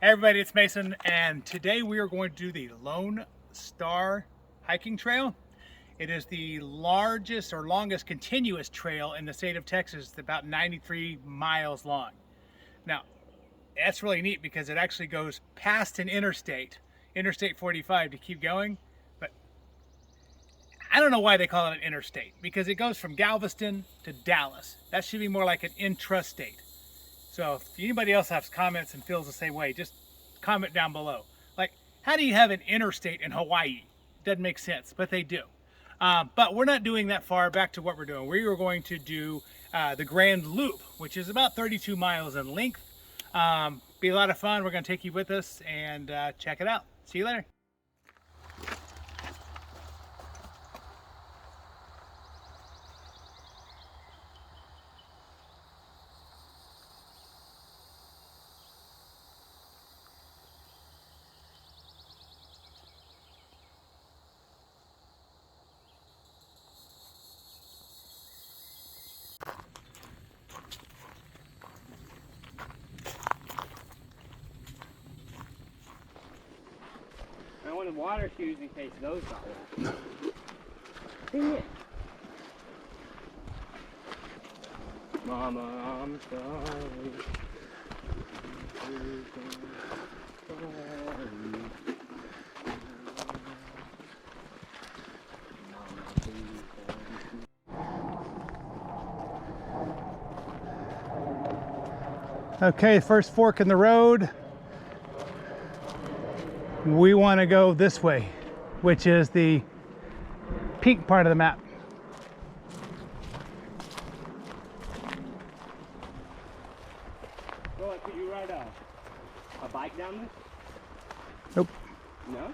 Hey everybody, it's Mason, and today we are going to do the Lone Star hiking trail. It is the largest or longest continuous trail in the state of Texas. It's about 93 miles long. Now, that's really neat because it actually goes past an interstate, Interstate 45, to keep going. But I don't know why they call it an interstate, because it goes from Galveston to Dallas. That should be more like an intrastate. So if anybody else has comments and feels the same way, just comment down below. Like, how do you have an interstate in Hawaii? Doesn't make sense, but they do. But we're not doing that far. Back to what we're doing. We are going to do the Grand Loop, which is about 32 miles in length. Be a lot of fun. We're going to take you with us and check it out. See you later. I wanted water shoes in case those got wet. Dang it. Mama, I'm sorry. Okay, first fork in the road. We want to go this way, which is the pink part of the map. Well, could you ride a bike down this? Nope. No?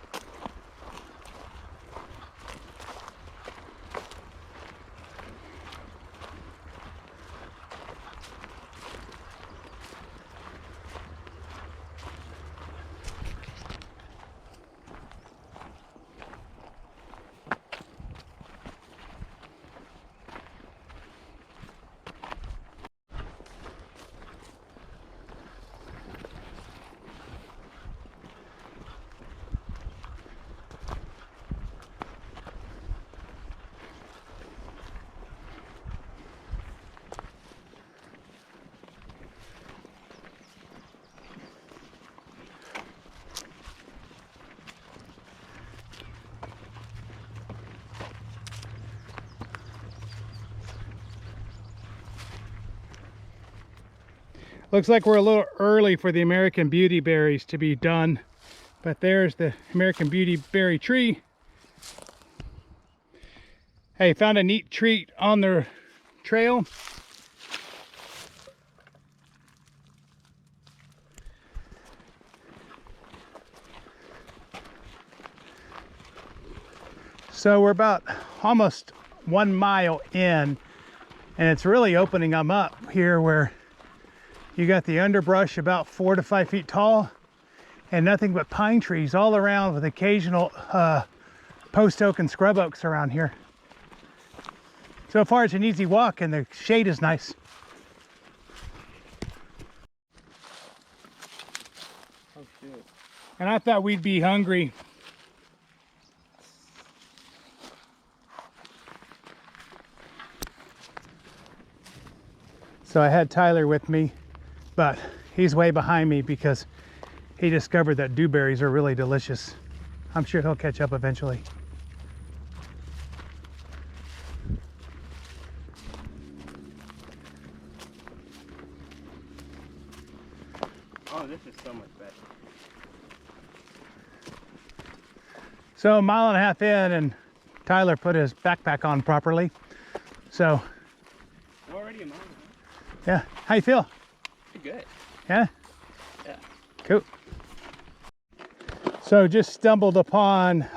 Looks like we're a little early for the American Beauty berries to be done, but there's the American Beauty berry tree. Hey, found a neat treat on the trail. So we're about almost 1 mile in, and it's really opening them up here where you got the underbrush about 4 to 5 feet tall and nothing but pine trees all around with occasional post oak and scrub oaks around here. So far it's an easy walk and the shade is nice. Oh, shit. And I thought we'd be hungry. So I had Tyler with me, but he's way behind me because he discovered that dewberries are really delicious. I'm sure he'll catch up eventually. Oh, this is so much better. So 1.5 miles in, and Tyler put his backpack on properly. So Already a mile. yeah, how you feel? Pretty good. Yeah? Yeah. Cool. So just stumbled upon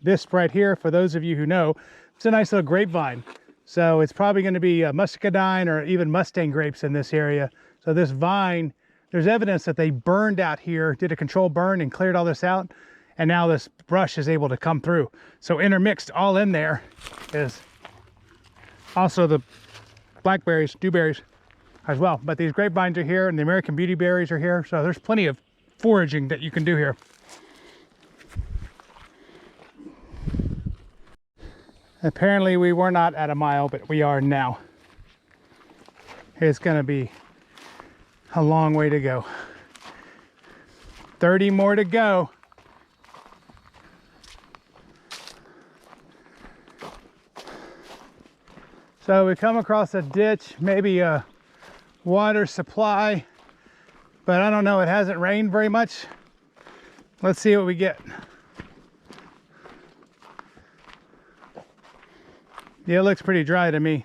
this right here. For those of you who know, it's a nice little grapevine. So it's probably going to be muscadine or even Mustang grapes in this area. So this vine, there's evidence that they burned out here, did a controlled burn and cleared all this out. And now this brush is able to come through. So intermixed all in there is also the blackberries, dewberries as well. But these grapevines are here and the American Beauty berries are here. So there's plenty of foraging that you can do here. Apparently we were not at a mile, but we are now. It's gonna be a long way to go. 30 more to go. So we come across a ditch, maybe a water supply, but I don't know, it hasn't rained very much. Let's see what we get. Yeah, it looks pretty dry to me.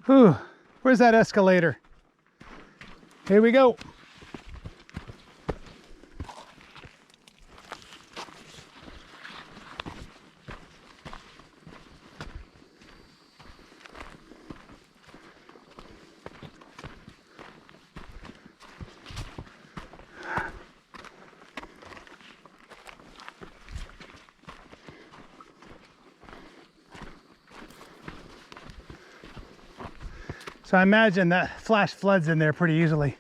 Whew, where's that escalator? Here we go. So I imagine that flash floods in there pretty easily,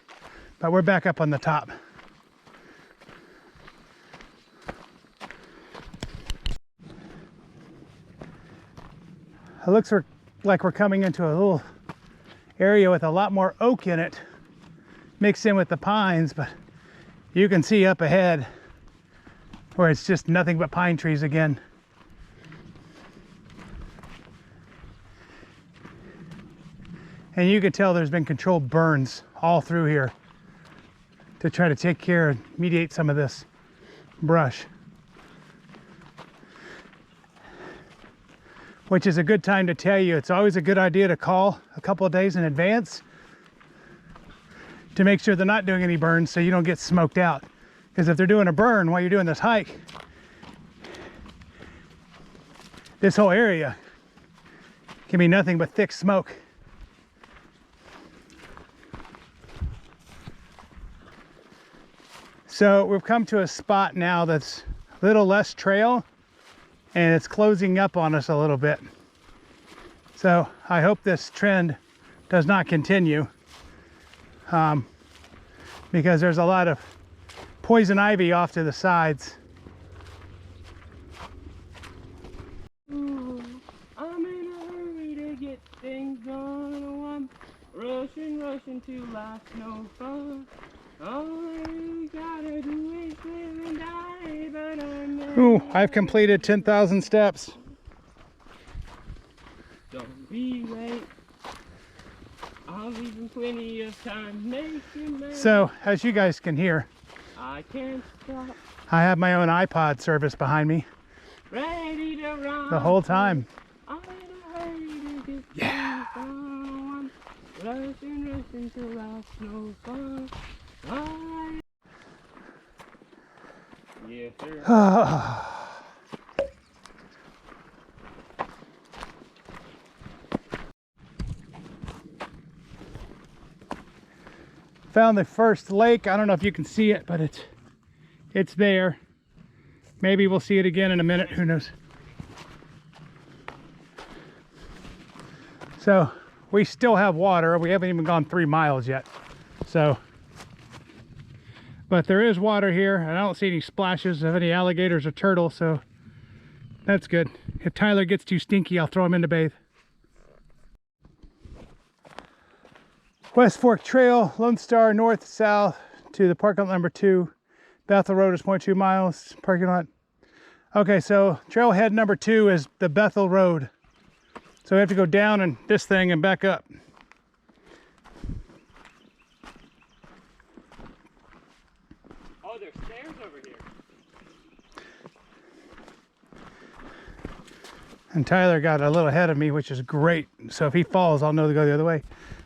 but we're back up on the top. It looks like we're coming into a little area with a lot more oak in it, mixed in with the pines, but you can see up ahead where it's just nothing but pine trees again. And you can tell there's been controlled burns all through here to try to take care and mediate some of this brush. Which is a good time to tell you, it's always a good idea to call a couple of days in advance to make sure they're not doing any burns so you don't get smoked out. Because if they're doing a burn while you're doing this hike, this whole area can be nothing but thick smoke. So we've come to a spot now that's a little less trail and it's closing up on us a little bit. So I hope this trend does not continue because there's a lot of poison ivy off to the sides. Ooh, I'm in a hurry to get things done. Oh, I'm rushing to life's no fun. All you gotta do is live and die, but I'm Ooh, I've completed 10,000 steps. Don't be late. I'll leave you plenty of time. Make you mad. So, as you guys can hear, I can't stop. I have my own iPod service behind me Ready to run. the whole time. I'm in a hurry to get Yeah. things done. Rushing to life's no fun. Alright. Yes, sir. Found the first lake. I don't know if you can see it, but it's there. Maybe we'll see it again in a minute, who knows. So we still have water. We haven't even gone 3 miles yet. So, but there is water here, and I don't see any splashes of any alligators or turtles, so that's good. If Tyler gets too stinky, I'll throw him in to bathe. West Fork Trail, Lone Star, north, south to the parking lot number 2. Bethel Road is 0.2 miles, parking lot. Okay, so trailhead number 2 is the Bethel Road. So we have to go down and this thing and back up. Oh, there's stairs over here. And Tyler got a little ahead of me, which is great. So if he falls, I'll know to go the other way.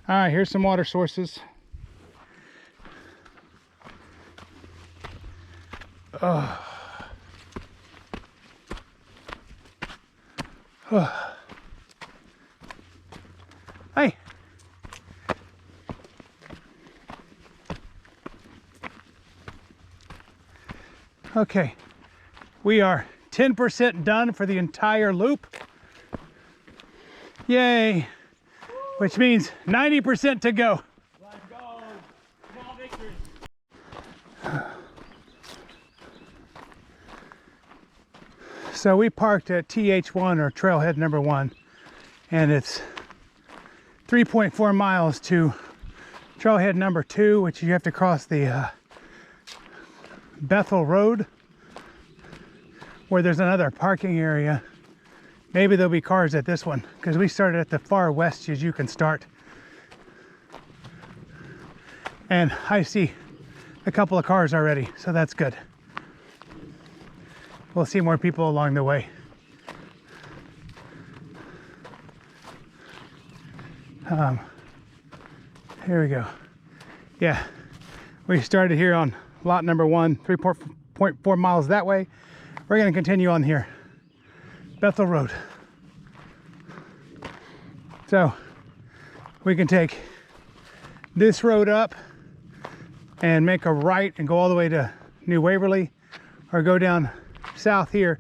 All right, here's some water sources. Oh. Oh. Hey. Okay, we are 10% done for the entire loop. Yay. Which means 90% to go. Let's go. Small victory. So we parked at TH1 or trailhead number 1, and it's 3.4 miles to trailhead number 2, which you have to cross the Bethel Road, where there's another parking area. Maybe there'll be cars at this one, because we started at the far west as you can start. And I see a couple of cars already, so that's good. We'll see more people along the way. Here we go. Yeah, we started here on lot number 1, 3.4 miles that way. We're going to continue on here, Bethel Road. So we can take this road up and make a right and go all the way to New Waverly, or go down south here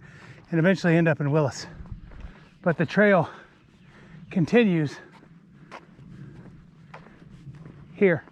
and eventually end up in Willis. But the trail continues here.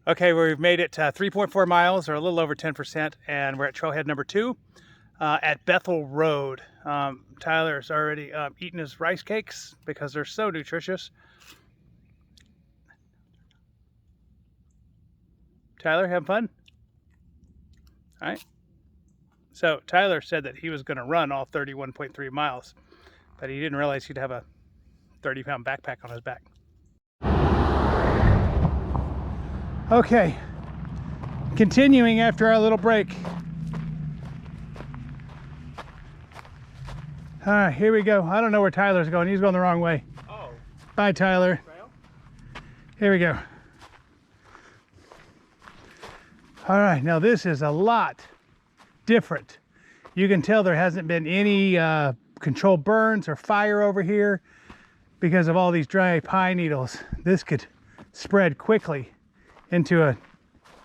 Okay, we've made it 3.4 miles, or a little over 10%, and we're at trailhead number 2 at Bethel Road. Tyler's already eaten his rice cakes because they're so nutritious. Tyler, having fun? All right. So Tyler said that he was going to run all 31.3 miles, but he didn't realize he'd have a 30-pound backpack on his back. Okay, continuing after our little break. All right, here we go. I don't know where Tyler's going. He's going the wrong way. Oh. Bye, Tyler. Trail? Here we go. All right, now this is a lot different. You can tell there hasn't been any controlled burns or fire over here because of all these dry pine needles. This could spread quickly into a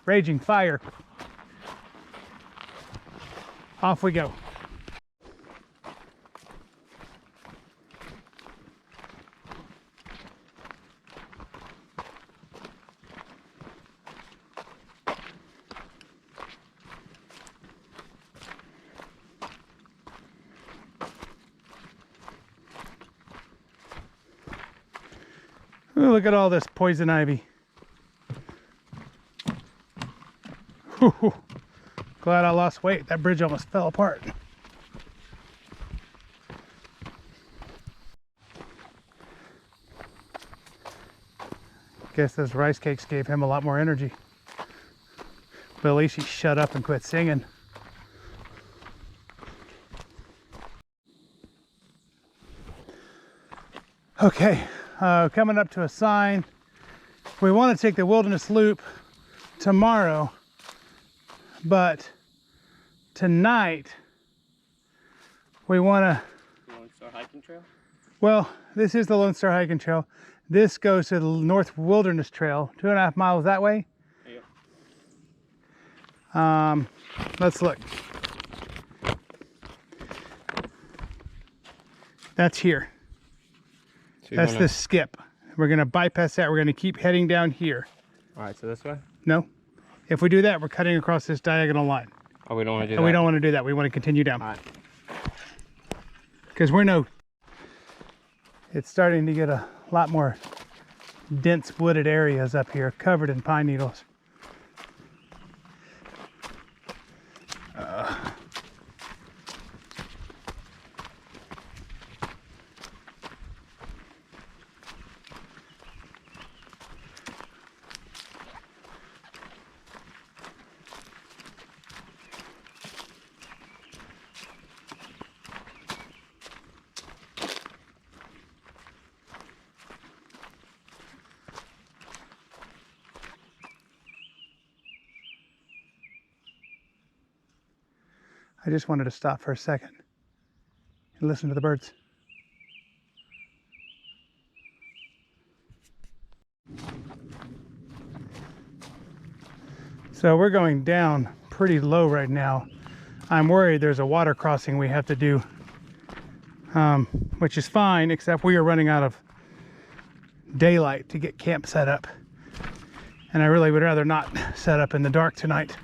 raging fire. Off we go. Ooh, look at all this poison ivy. Whew. Glad I lost weight. That bridge almost fell apart. Guess those rice cakes gave him a lot more energy. But at least he shut up and quit singing. Okay, coming up to a sign. We want to take the Wilderness Loop tomorrow, but tonight we want to... Lone Star Hiking Trail? Well, this is the Lone Star Hiking Trail. This goes to the North Wilderness Trail, 2.5 miles that way. Yep. Let's look. That's here. So that's the skip. We're going to bypass that. We're going to keep heading down here. All right, so this way? No. If we do that, we're cutting across this diagonal line. Oh, we don't want to do that? And we don't want to do that. We want to continue down. All right. Because we're no... It's starting to get a lot more dense wooded areas up here, covered in pine needles. I just wanted to stop for a second and listen to the birds. So we're going down pretty low right now. I'm worried there's a water crossing we have to do, which is fine, except we are running out of daylight to get camp set up. And I really would rather not set up in the dark tonight.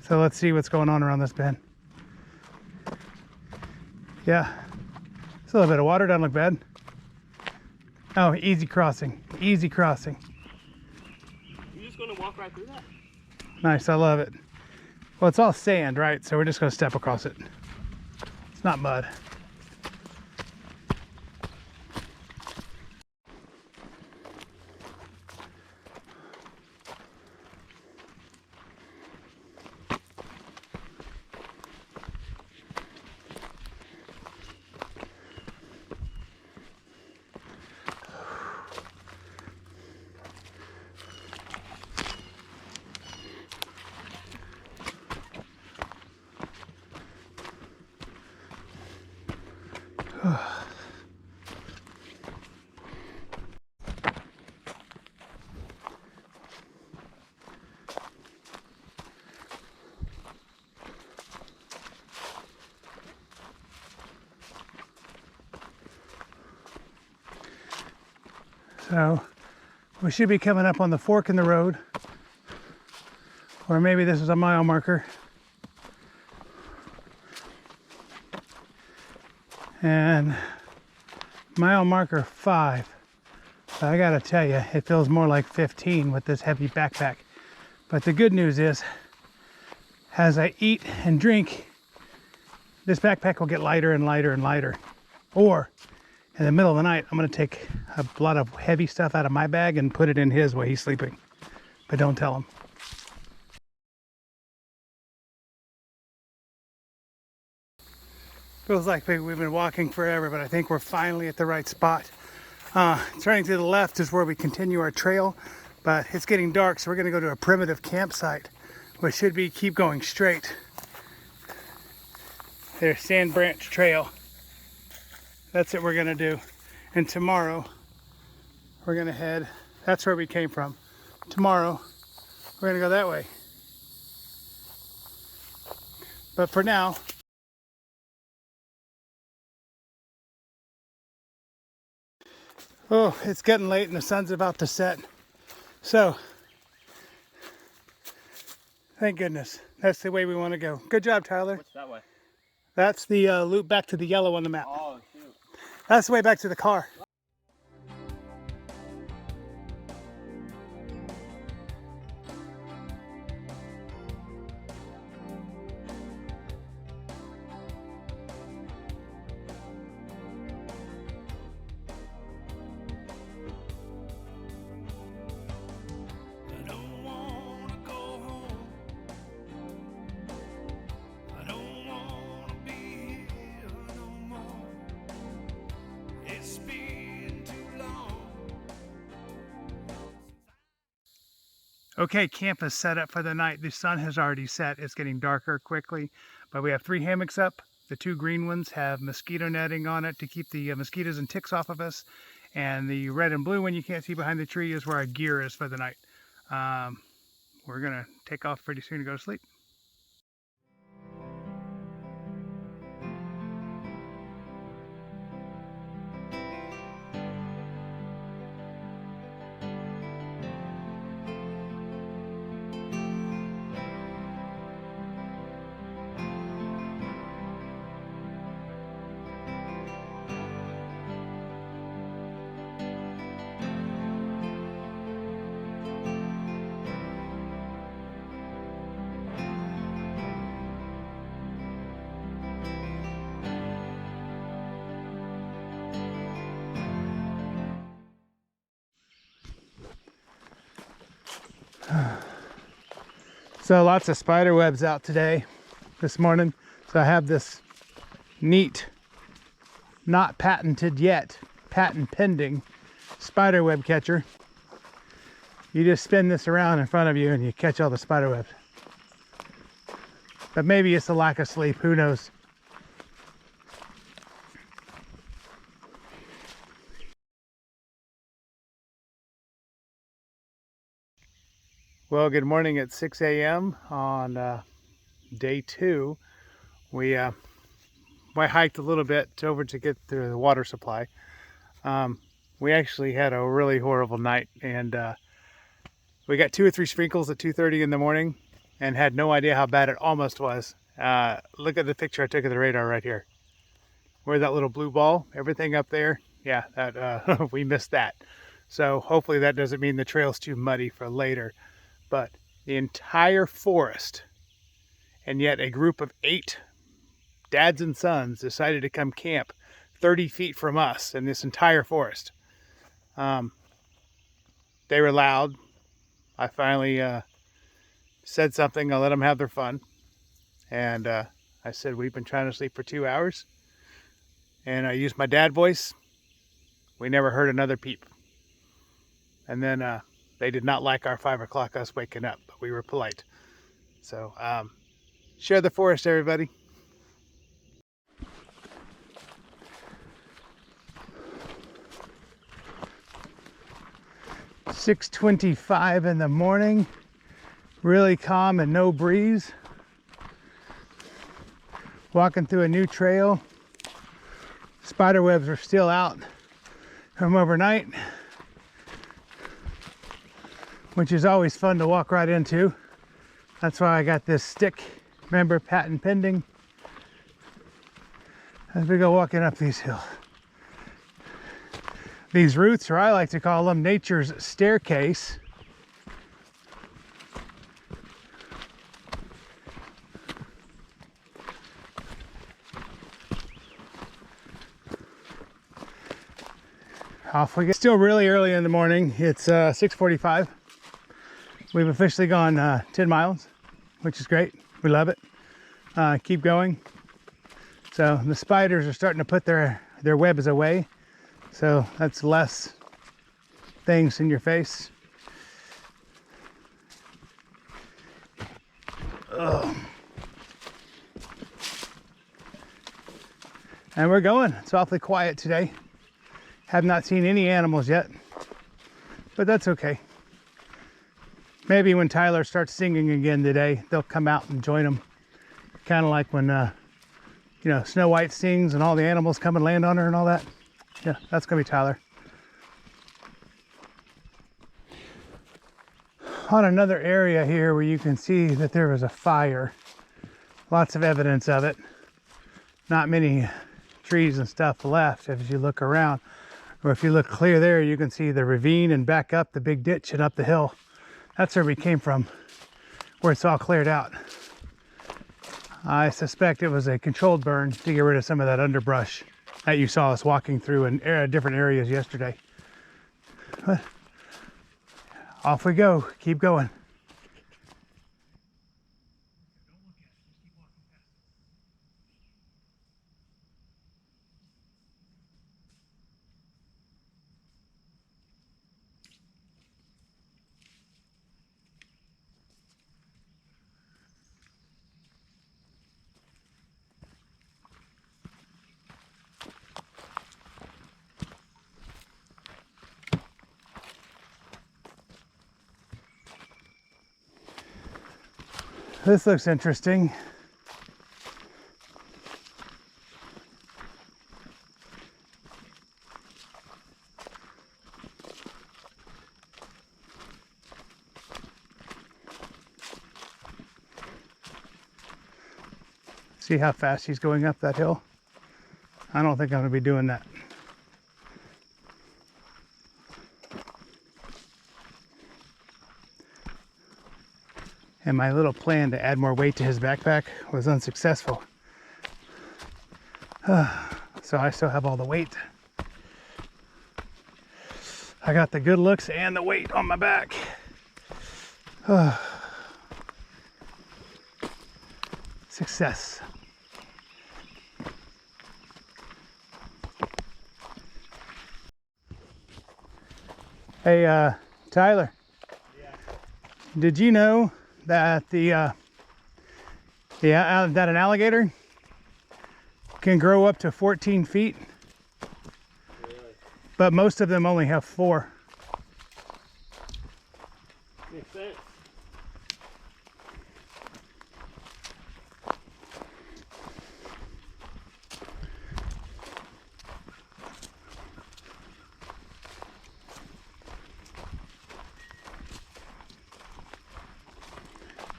So let's see what's going on around this bend. Yeah, it's a little bit of water, doesn't look bad. Oh, easy crossing, easy crossing. You're just gonna walk right through that? Nice, I love it. Well, it's all sand, right? So we're just gonna step across it. It's not mud. So we should be coming up on the fork in the road, or maybe this is a mile marker. And mile marker 5. But I gotta tell you, it feels more like 15 with this heavy backpack. But the good news is, as I eat and drink, this backpack will get lighter and lighter and lighter. Or in the middle of the night, I'm gonna take a lot of heavy stuff out of my bag and put it in his while he's sleeping. But don't tell him. Feels like we've been walking forever, but I think we're finally at the right spot. Turning to the left is where we continue our trail, but it's getting dark, so we're gonna go to a primitive campsite, which should be keep going straight. There's Sand Branch Trail. That's what we're gonna do. And tomorrow, we're gonna head, that's where we came from. Tomorrow, we're gonna go that way. But for now, oh, it's getting late and the sun's about to set. So, thank goodness. That's the way we want to go. Good job, Tyler. What's that way? That's the loop back to the yellow on the map. Oh, shoot. That's the way back to the car. Okay, camp is set up for the night. The sun has already set. It's getting darker quickly, but we have 3 hammocks up. The 2 green ones have mosquito netting on it to keep the mosquitoes and ticks off of us. And the red and blue one you can't see behind the tree is where our gear is for the night. We're gonna take off pretty soon to go to sleep. So lots of spider webs out today, this morning. So I have this neat, not patented yet, patent pending spider web catcher. You just spin this around in front of you and you catch all the spider webs. But maybe it's a lack of sleep, who knows? Well, good morning at 6 a.m. on day 2. We hiked a little bit over to get to the water supply. We actually had a really horrible night, and we got 2 or 3 sprinkles at 2:30 in the morning and had no idea how bad it almost was. Look at the picture I took of the radar right here. Where that little blue ball, everything up there, yeah, that we missed that. So hopefully that doesn't mean the trail's too muddy for later. But the entire forest, and yet a group of 8 dads and sons decided to come camp 30 feet from us in this entire forest. They were loud. I finally said something. I let them have their fun. And I said, we've been trying to sleep for 2 hours. And I used my dad voice. We never heard another peep. And then they did not like our 5 o'clock us waking up, but we were polite. So share the forest, everybody. "6:25 in the morning, really calm and no breeze. Walking through a new trail. Spider webs are still out from overnight, which is always fun to walk right into. That's why I got this stick, remember, patent pending, as we go walking up these hills. These routes, or I like to call them nature's staircase. Off we get. Still really early in the morning. It's 6:45. We've officially gone 10 miles, which is great. We love it. Keep going. So the spiders are starting to put their webs away. So that's less things in your face. Ugh. And we're going. It's awfully quiet today. Have not seen any animals yet, but that's okay. Maybe when Tyler starts singing again today, they'll come out and join him. Kind of like when, you know, Snow White sings and all the animals come and land on her and all that. Yeah, that's gonna be Tyler. On another area here where you can see that there was a fire. Lots of evidence of it. Not many trees and stuff left as you look around. Or if you look clear there, you can see the ravine and back up the big ditch and up the hill. That's where we came from, where it's all cleared out. I suspect it was a controlled burn to get rid of some of that underbrush that you saw us walking through in different areas yesterday. But off we go, keep going. This looks interesting. See how fast he's going up that hill? I don't think I'm gonna be doing that. And my little plan to add more weight to his backpack was unsuccessful. So I still have all the weight. I got the good looks and the weight on my back. Success. Hey, Tyler. Yeah. Did you know that the Yeah, that an alligator can grow up to 14 feet, but most of them only have 4. Makes sense.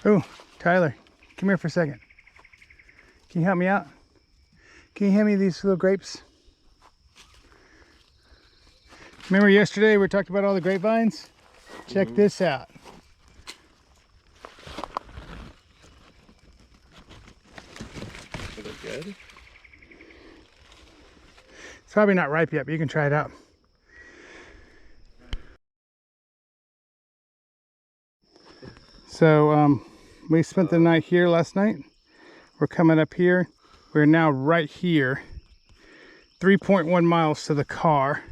Oh, Tyler, come here for a second. Can you help me out? Can you hand me these little grapes? Remember yesterday we talked about all the grapevines? Check this out. Is it good? It's probably not ripe yet, but you can try it out. So we spent the night here last night. We're coming up here. We're now right here. 3.1 miles to the car.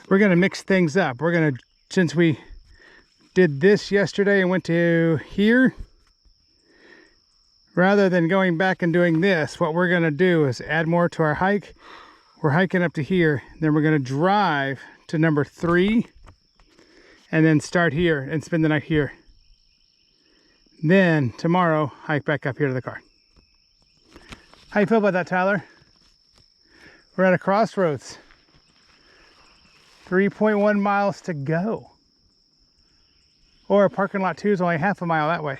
We're gonna mix things up. We're gonna, since we did this yesterday and went to here, rather than going back and doing this, what we're gonna do is add more to our hike. We're hiking up to here, then we're gonna drive to number 3 and then start here and spend the night here. Then tomorrow, hike back up here to the car. How you feel about that, Tyler? We're at a crossroads. 3.1 miles to go. Or parking lot 2 is only half a mile that way.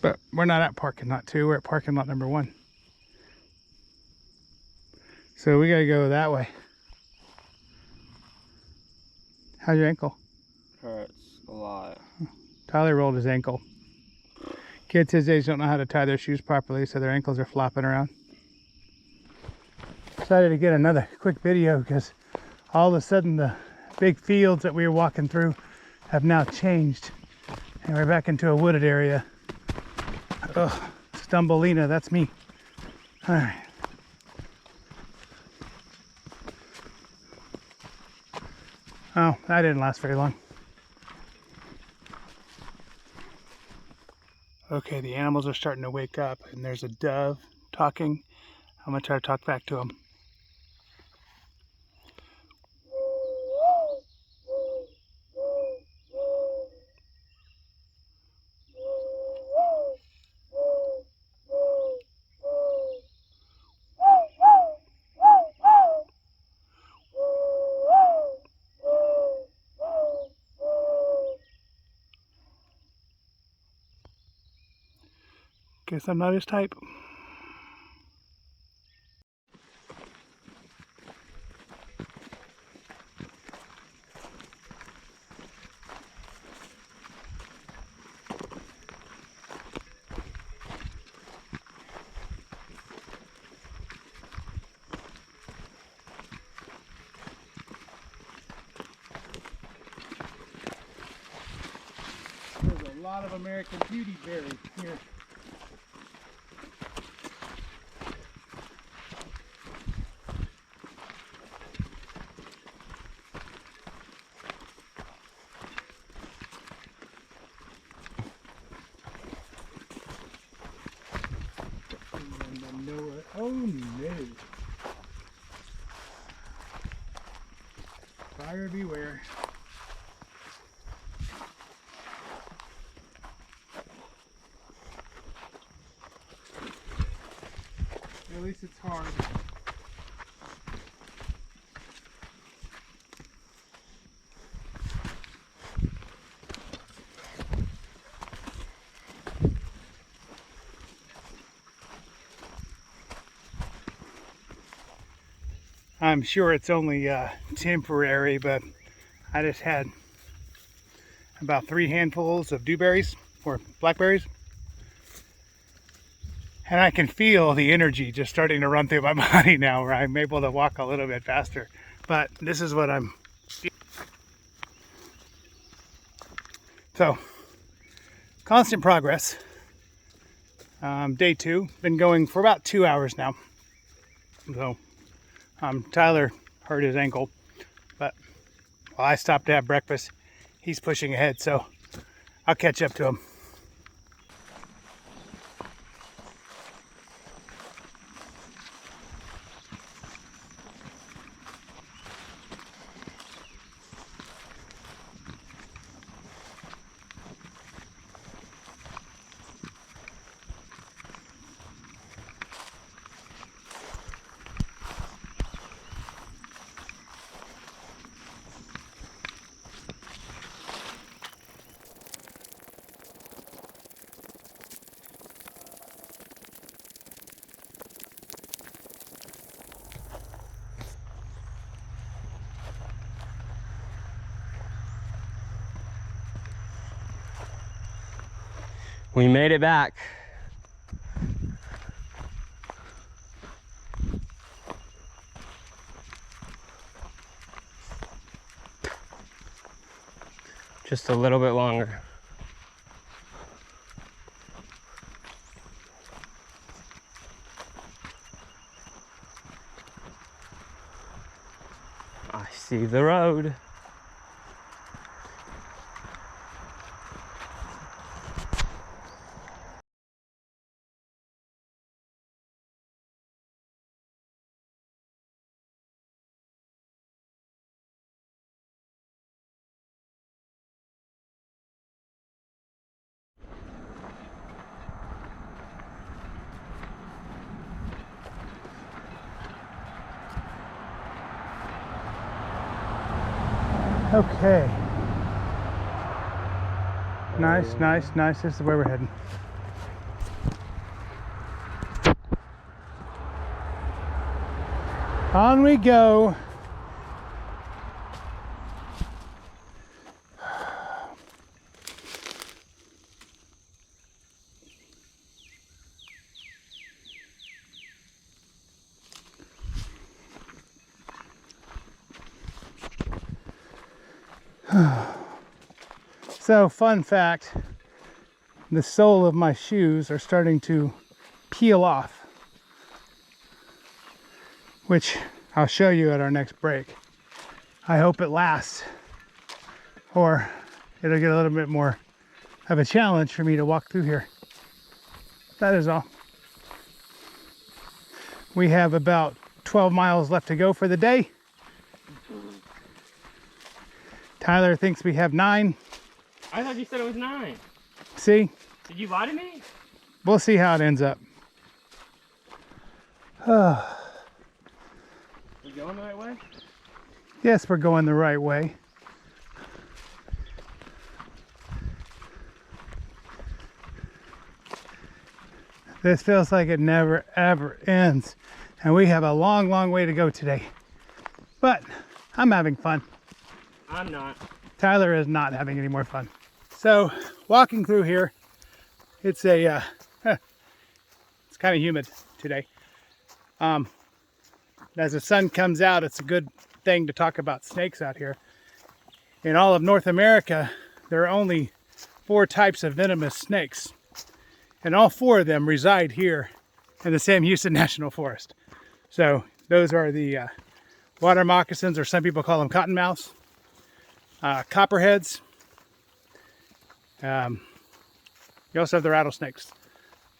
But we're not at parking lot 2, we're at parking lot number 1. So we gotta go that way. How's your ankle? Hurts a lot. Tyler rolled his ankle. Kids his age don't know how to tie their shoes properly, so their ankles are flopping around. Decided to get another quick video because all of a sudden the big fields that we were walking through have now changed. And we're back into a wooded area. Ugh, Stumbleina, that's me. All right. Oh, that didn't last very long. Okay, the animals are starting to wake up, and there's a dove talking. I'm gonna try to talk back to him. Guess I'm not his type. There's a lot of American beauty berries here. Oh no. Buyer beware. At least it's hard. I'm sure it's only temporary, but I just had about 3 handfuls of dewberries or blackberries. And I can feel the energy just starting to run through my body now, where I'm able to walk a little bit faster. But this is what I'm feeling. So, constant progress. Day 2, been going for about 2 hours now. So, Tyler hurt his ankle, but while I stopped to have breakfast, he's pushing ahead, so I'll catch up to him. We made it back. Just a little bit longer. I see the road. Okay. Nice, nice, nice. This is where we're heading. On we go. So, fun fact, the sole of my shoes are starting to peel off, which I'll show you at our next break. I hope it lasts, or it'll get a little bit more of a challenge for me to walk through here. That is all. We have about 12 miles left to go for the day. Tyler thinks we have 9. I thought you said it was 9. See? Did you lie to me? We'll see how it ends up. We going the right way? Yes, we're going the right way. This feels like it never ever ends. And we have a long, long way to go today. But I'm having fun. I'm not. Tyler is not having any more fun. So, walking through here, it's a, it's kind of humid today. As the sun comes out, it's a good thing to talk about snakes out here. In all of North America, there are only 4 types of venomous snakes. And all 4 of them reside here in the Sam Houston National Forest. So, those are the water moccasins, or some people call them cottonmouths. Copperheads. You also have the rattlesnakes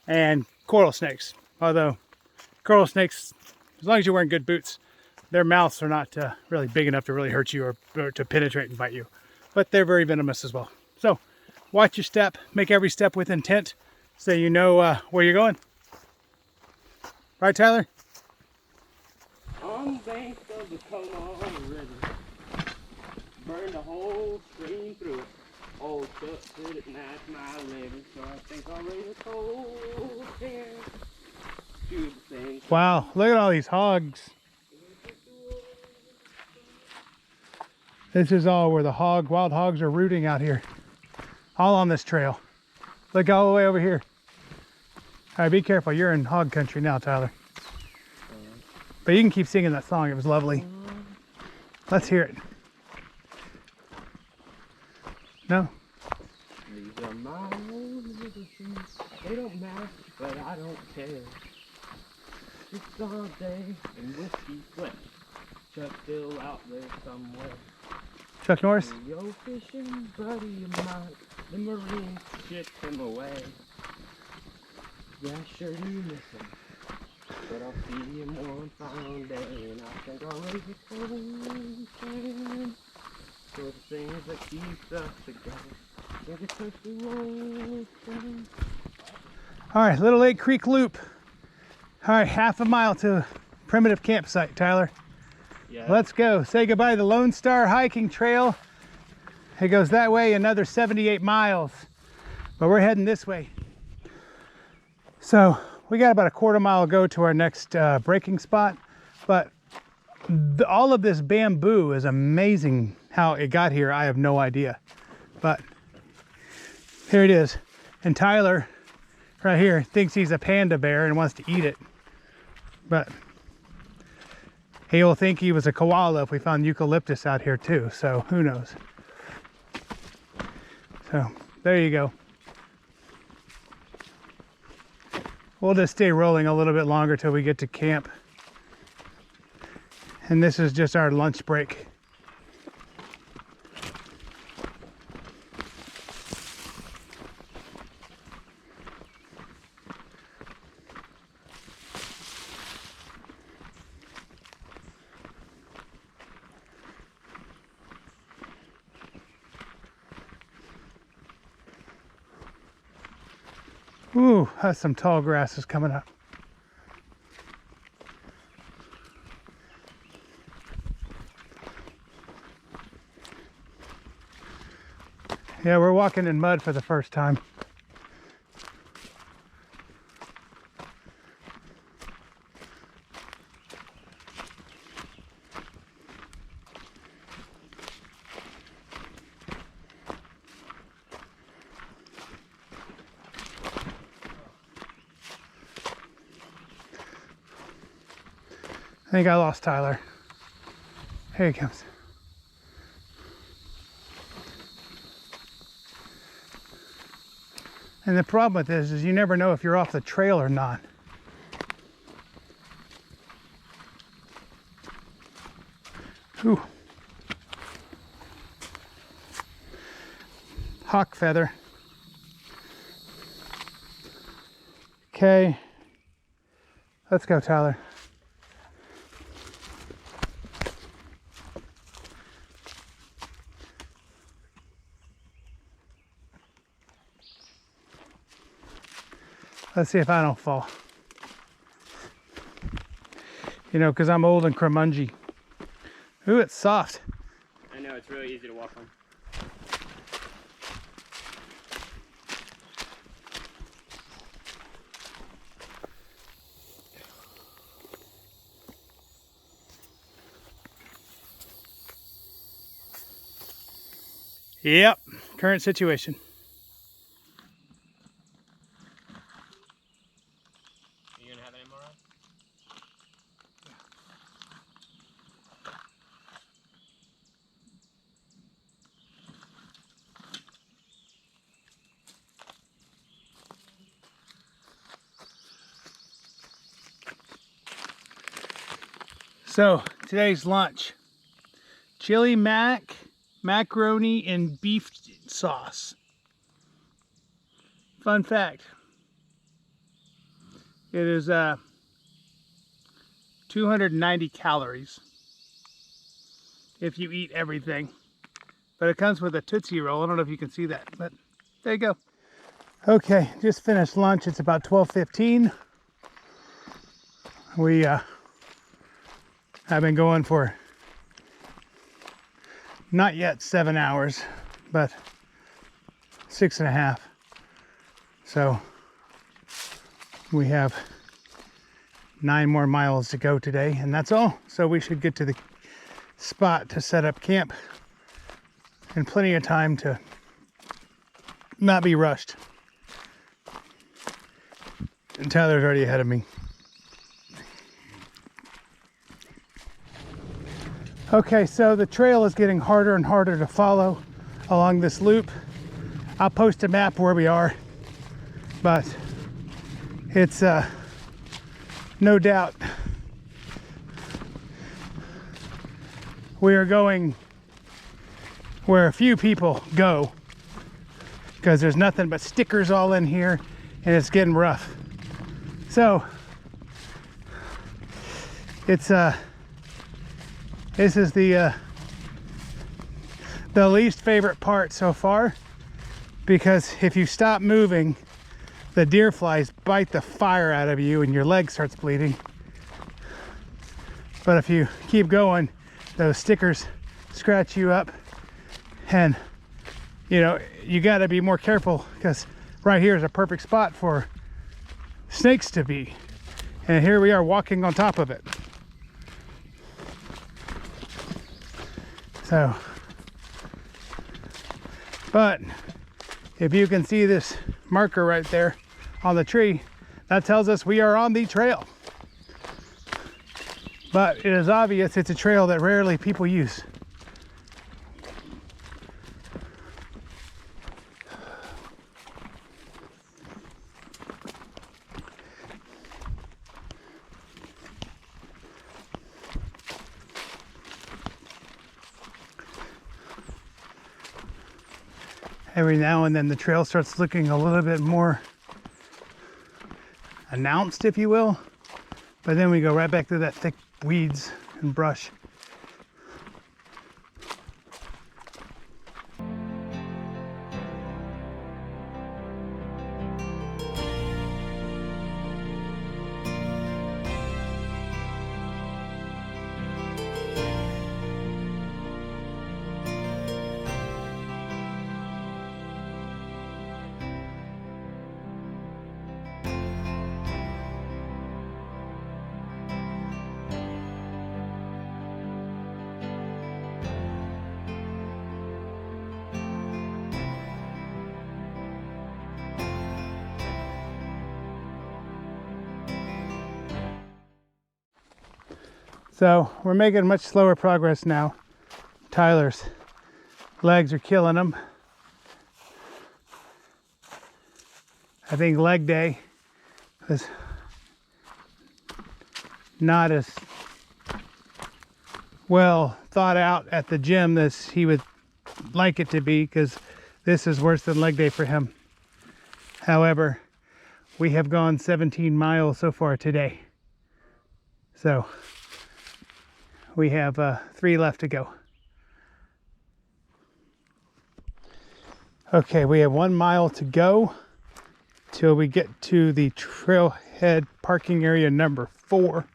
and coral snakes. Although coral snakes, as long as you're wearing good boots, their mouths are not really big enough to really hurt you or to penetrate and bite you. But they're very venomous as well. So watch your step. Make every step with intent so you know where you're going. Right, Tyler? On the banks of the Comal River, burned a whole stream through it. Old Chuck said it matched my liver, so I think I'll raise a cold can. To the thing. Wow, look at all these hogs. This is all where the wild hogs are rooting out here. All on this trail. Look all the way over here. All right, be careful. You're in hog country now, Tyler. But you can keep singing that song. It was lovely. Let's hear it. No? These are my musicians. They don't match, but I don't care. It's all day and whiskey sweat. Chuck still out there somewhere. Chuck Norris? Yo, fishing buddy of mine, the Marines shipped him away. Yeah, sure do miss him, but I'll see him one fine day, and I think I'll raise a cold can for the things that keep us together. Yeah, the thirsty old thing. All right, Little Lake Creek Loop. All right, half a mile to primitive campsite, Tyler. Yeah. Let's go. Say goodbye to the Lone Star hiking trail. It goes that way another 78 miles, but we're heading this way. So we got about a quarter mile to go to our next breaking spot, but all of this bamboo is amazing how it got here. I have no idea, but here it is. And Tyler, right here, thinks he's a panda bear and wants to eat it. But he'll think he was a koala if we found eucalyptus out here too, so who knows. So there you go. We'll just stay rolling a little bit longer till we get to camp. And this is just our lunch break. Ooh, that's some tall grasses coming up. Yeah, we're walking in mud for the first time. I think I lost Tyler. Here he comes. And the problem with this is you never know if you're off the trail or not. Whew. Hawk feather. Okay. Let's go, Tyler. Let's see if I don't fall. You know, because I'm old and curmudgeon. Ooh, it's soft. I know, it's really easy to walk on. Yep, current situation. Are you gonna have any more on? So today's lunch: chili macaroni and beef sauce. Fun fact: it is 290 calories if you eat everything, but it comes with a Tootsie Roll. I don't know if you can see that, but there you go. Okay, just finished lunch. It's about 12:15. We have been going for not yet 7 hours, but 6.5. So we have 9 more miles to go today, and that's all. So we should get to the spot to set up camp in plenty of time to not be rushed. And Tyler's already ahead of me. Okay, so the trail is getting harder and harder to follow along this loop. I'll post a map where we are, but it's no doubt we are going where a few people go, because there's nothing but stickers all in here and it's getting rough. So it's this is the least favorite part so far, because if you stop moving, the deer flies bite the fire out of you and your leg starts bleeding. But if you keep going, those stickers scratch you up, and you know, you got to be more careful, because right here is a perfect spot for snakes to be, and here we are walking on top of it. So, but if you can see this marker right there on the tree. That tells us we are on the trail. But it is obvious it's a trail that rarely people use. Every now and then the trail starts looking a little bit more announced, if you will. But then we go right back to that thick weeds and brush. So we're making much slower progress now. Tyler's legs are killing him. I think leg day was not as well thought out at the gym as he would like it to be, because this is worse than leg day for him. However, we have gone 17 miles so far today. So we have 3 left to go. Okay, we have 1 mile to go till we get to the trailhead parking area number 4.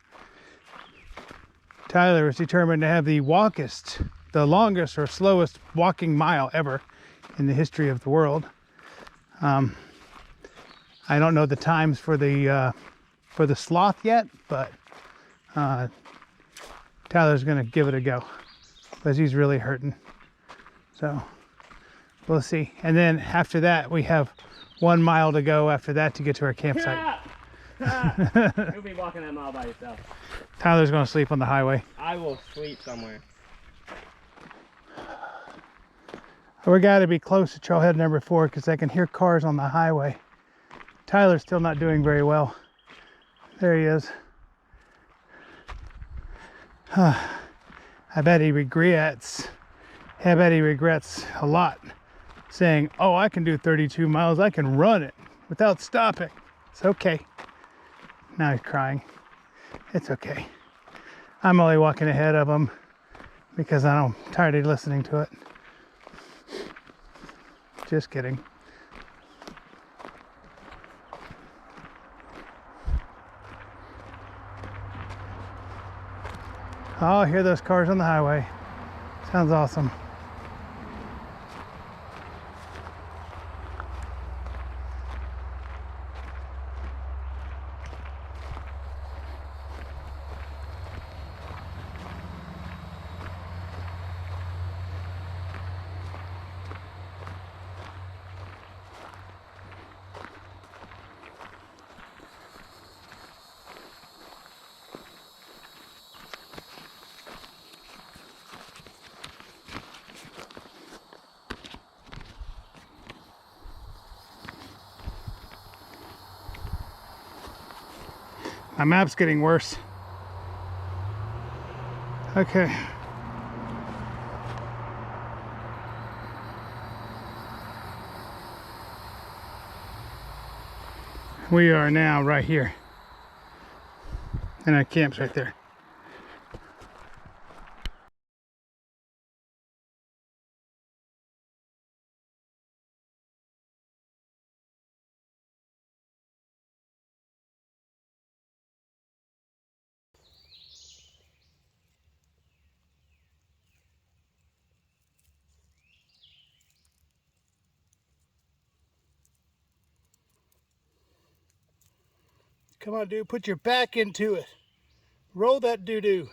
Tyler is determined to have the longest or slowest walking mile ever in the history of the world. I don't know the times for the sloth yet, but Tyler's gonna give it a go because he's really hurting. So we'll see. And then after that, we have 1 mile to go after that to get to our campsite. You'll be walking that mile by yourself. Tyler's gonna sleep on the highway. I will sleep somewhere. We gotta be close to trailhead number 4 because I can hear cars on the highway. Tyler's still not doing very well. There he is. I bet he regrets a lot, saying, oh, I can do 32 miles. I can run it without stopping. It's okay. Now he's crying. It's okay. I'm only walking ahead of him because I'm tired of listening to it. Just kidding. Oh, I hear those cars on the highway. Sounds awesome. My map's getting worse. Okay. We are now right here. And our camp's right there. Come on, dude, put your back into it. Roll that doo-doo.